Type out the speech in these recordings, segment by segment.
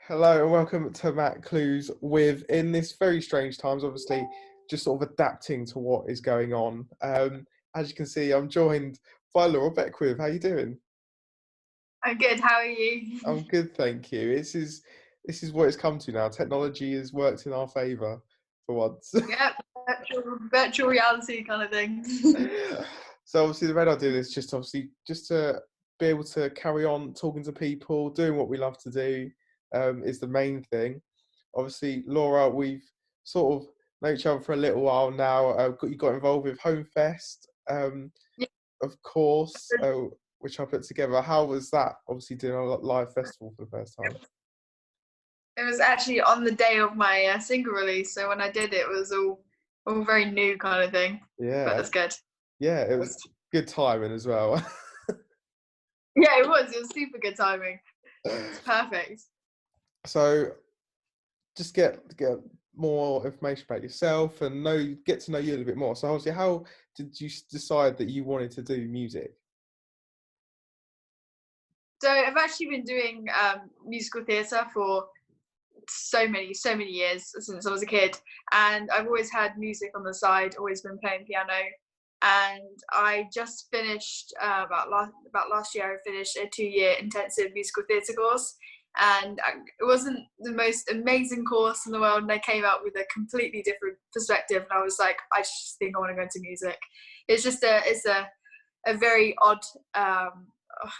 Hello and welcome to Matt Clewes with, in this very strange times, obviously, just sort of adapting to what is going on. As you can see, I'm joined by Laura Beckwith. How you doing? I'm good. How are you? I'm good, thank you. This is what it's come to now. Technology has worked in our favour for once. Yep, virtual reality kind of thing. So obviously the red idea is just to be able to carry on talking to people, doing what we love to do, is the main thing. Obviously, Laura, we've sort of known each other for a little while now. You got involved with Home Fest, Yeah, of course, which I put together. How was that? Obviously, doing a live festival for the first time. it was actually on the day of my single release, so when I did it, it was all very new kind of thing. But Yeah, that's good. yeah, it was good timing as well. Yeah, it was. It was super good timing. It's perfect. So just get more information about yourself and get to know you a little bit more. So obviously, how did you decide that you wanted to do music? So I've actually been doing musical theatre for so many years since I was a kid, and I've always had music on the side, always been playing piano. And I just finished about last year. I finished a 2-year intensive musical theatre course, and it wasn't the most amazing course in the world. And I came out with a completely different perspective, and I was like, I just think I want to go into music. It's a very odd.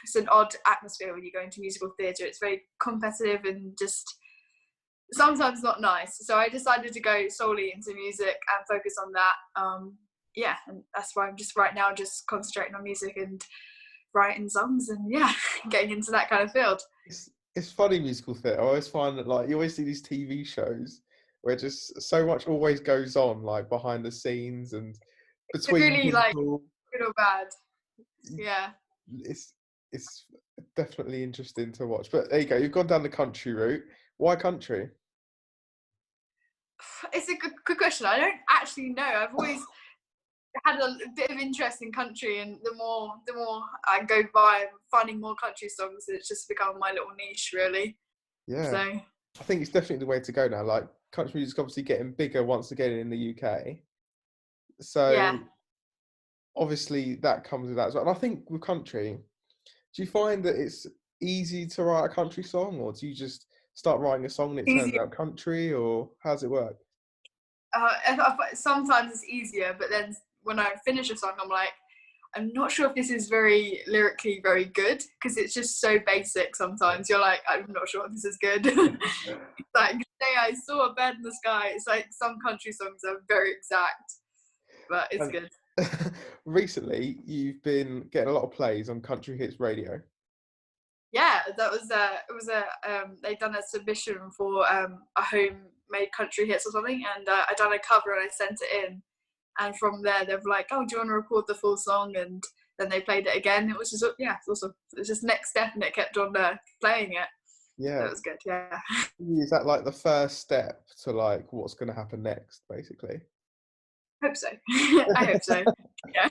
It's an odd atmosphere when you go into musical theatre. It's very competitive and just sometimes not nice. So I decided to go solely into music and focus on that. Yeah, and that's why I'm just right now just concentrating on music and writing songs and yeah, getting into that kind of field. It's funny, musical theatre. I always find that, like, you always see these TV shows where just so much always goes on, like behind the scenes and It's between really like people. good or bad. Yeah. It's it's definitely interesting to watch. But there you go. You've gone down the country route. Why country? It's a good question. I don't actually know. I've always had a bit of interest in country, and the more I go by finding more country songs, it's just become my little niche really. Yeah, So I think it's definitely the way to go now. Like, country music's obviously getting bigger once again in the UK. So yeah. obviously that comes with that as well. And I think with country, do you find that it's easy to write a country song, or do you just start writing a song and it turns Easy. out country, or how does it work? Sometimes it's easier, but then when I finish a song, I'm like, I'm not sure if this is very lyrically very good because it's just so basic. Sometimes you're like, I'm not sure if this is good. Like, today I saw a bed in the sky. It's like some country songs are very exact, but it's And good. recently, you've been getting a lot of plays on Country Hits Radio. Yeah, that was it was they done a submission for a homemade country hits or something, and I done a cover and I sent it in, and from there they're like, oh, do you want to record the full song? And then they played it again. It was just, yeah, it's awesome. It was just next step, and it kept on playing it. So Yeah, it was good. Yeah. is that like the first step to like what's going to happen next, basically? I hope so. I hope so. Yeah.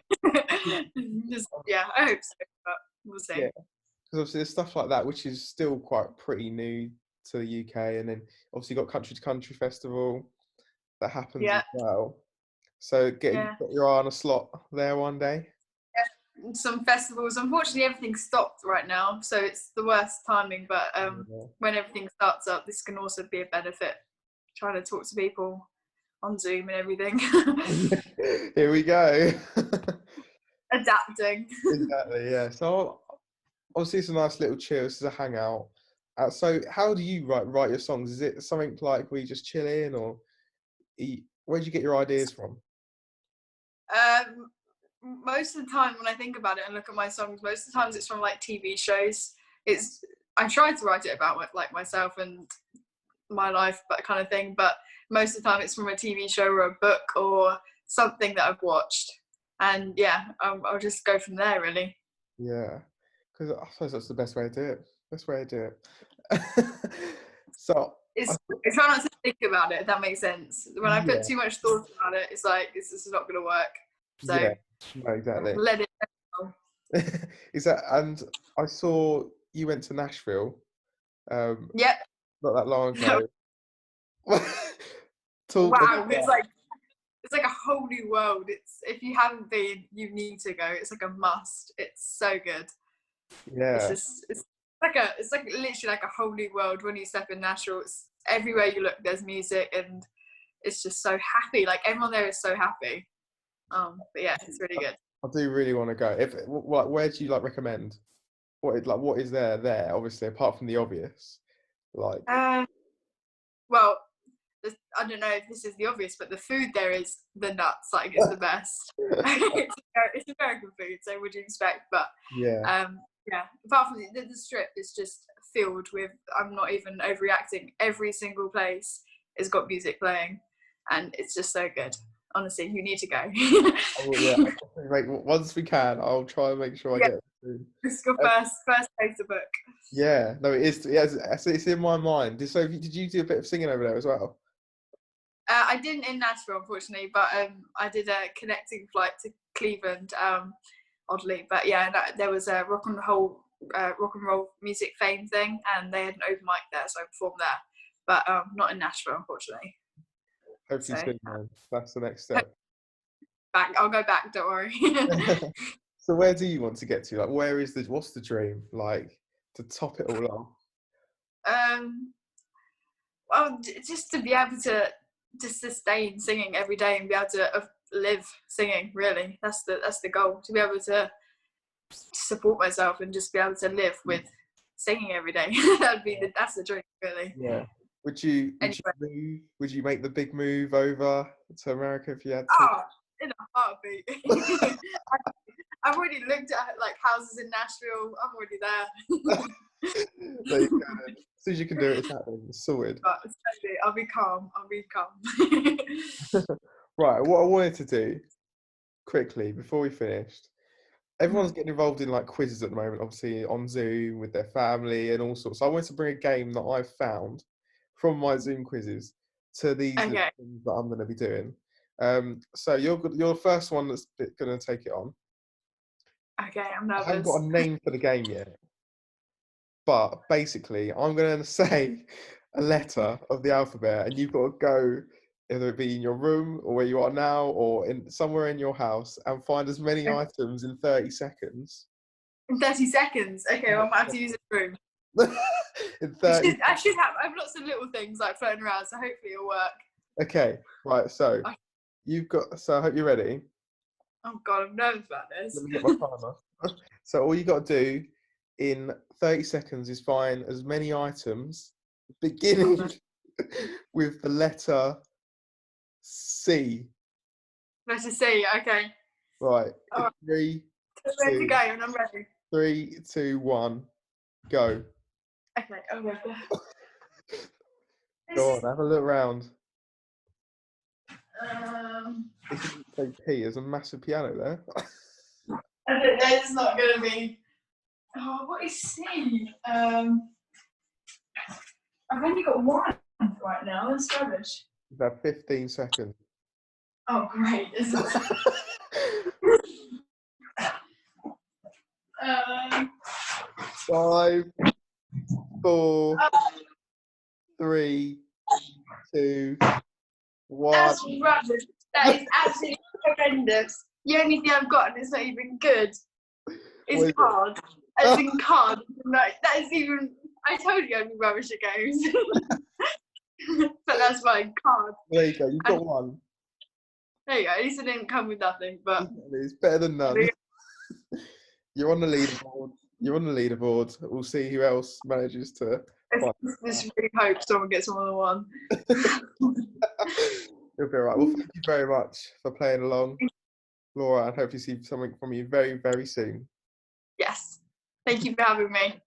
Just, yeah, I hope so, but we'll Yeah, see. because obviously there's stuff like that which is still quite pretty new to the UK, and then obviously you've got Country to Country Festival that happens as Yeah. well. So Yeah. got your eye on a slot there one day. Some festivals. Unfortunately, everything stopped right now, so it's the worst timing. But Yeah. when everything starts up, this can also be a benefit. Trying to talk to people on Zoom and everything. Here we go. Adapting. Exactly, yeah. So obviously it's a nice little chill. This is a hangout. So how do you write your songs? Is it something like we just chill in, or where do you get your ideas from? Um, Most of the time, when I think about it and look at my songs, most of the times it's from like TV shows. It's I try to write it about like myself and my life, that kind of thing. But most of the time, it's from a TV show or a book or something that I've watched. And yeah, I'll just go from there really. Yeah, because I suppose that's the best way to do it. Best way to do it. So I, I try not to think about it, if that makes sense. When I put yeah, too much thought about it, it's like this is not going to work. So yeah, no, exactly. let it go. Is that, and I saw you went to Nashville. Um, Yep. not that long ago. Talk Wow, about it's like a whole new world. It's if you haven't been, you need to go. It's like a must. It's so good. that. Yeah. It's like literally like a whole new world when you step in Nashville. It's everywhere you look, there's music, and it's just so happy. Like everyone there is so happy. But yeah, it's really good. I do really want to go. If like, where do you like recommend? What is there? Obviously, apart from the obvious, like Well, I don't know if this is the obvious, but the food there is the nuts. Like it's the best. It's American food, so what do you expect? But yeah, yeah. Apart from the strip is just filled with. I'm not even overreacting. Every single place has got music playing, and it's just so good. Honestly, you need to go. yeah. Once we can, I'll try and make sure I Yeah, get it soon. it's your first place to book. Yeah, no, it is. Yeah, it's in my mind. So, did you do a bit of singing over there as well? I didn't in Nashville, unfortunately, but I did a connecting flight to Cleveland, oddly. But yeah, there was a rock and roll music fame thing, and they had an open mic there, so I performed there. But not in Nashville, unfortunately. Hopefully So soon, man. That's the next step. I'll go back. Don't worry. So, where do you want to get to? Like, what's the dream? Like, to top it all off? Well, just to be able to sustain singing every day and be able to live singing. Really, that's the goal. To be able to support myself and just be able to live with singing every day. That's the dream, really. Yeah. Would you Anyway. move? Would you make the big move over to America if you had to? Oh, in a heartbeat. I've already looked at like houses in Nashville. I'm already there. There you go. As soon as you can do it, it's happening. It's sorted. But especially, I'll be calm. Right. What I wanted to do quickly before we finished, everyone's getting involved in like quizzes at the moment, obviously on Zoom with their family and all sorts. So I wanted to bring a game that I've found from my Zoom quizzes to these Okay. things that I'm going to be doing. So you're the first one that's going to take it on. Okay, I'm I haven't nervous. got a name for the game yet, but basically I'm going to say a letter of the alphabet, and you've got to go, either it be in your room or where you are now, or in somewhere in your house, and find as many items in 30 seconds. In 30 seconds. Okay, well, I might have to use a room. In 30. I should have. I have lots of little things like floating around, so hopefully it'll work. Okay, right. So you've got. So I hope you're ready. Oh God, I'm nervous about this. Let me get my timer. So all you got to do in 30 seconds is find as many items beginning with the letter C. Letter C. Okay. Right. All right. 3, Ready to 2, go, and I'm ready. 3, 2, 1, go. Okay. Oh my God. Go on, have a look around. This If you didn't say P, there's a massive piano there. I don't know. It's not going to be. Oh, what is C? I've only got one right now. That's rubbish. You've had 15 seconds. Oh, great. This is. 5, 4, 3, 2, 1. That's rubbish. That is absolutely horrendous. The only thing I've got, and it's not even good, is card. As in card. Like, that is even. I told you I'd be rubbish at games. But that's my card. There you go. You've got one. There you go. At least it didn't come with nothing. But It's better than none. You're on the leaderboard. We'll see who else manages to. Just really hope someone gets more than one. You'll be all right. Well, thank you very much for playing along, Laura, and hope you see something from you very, very soon. Yes. Thank you for having me.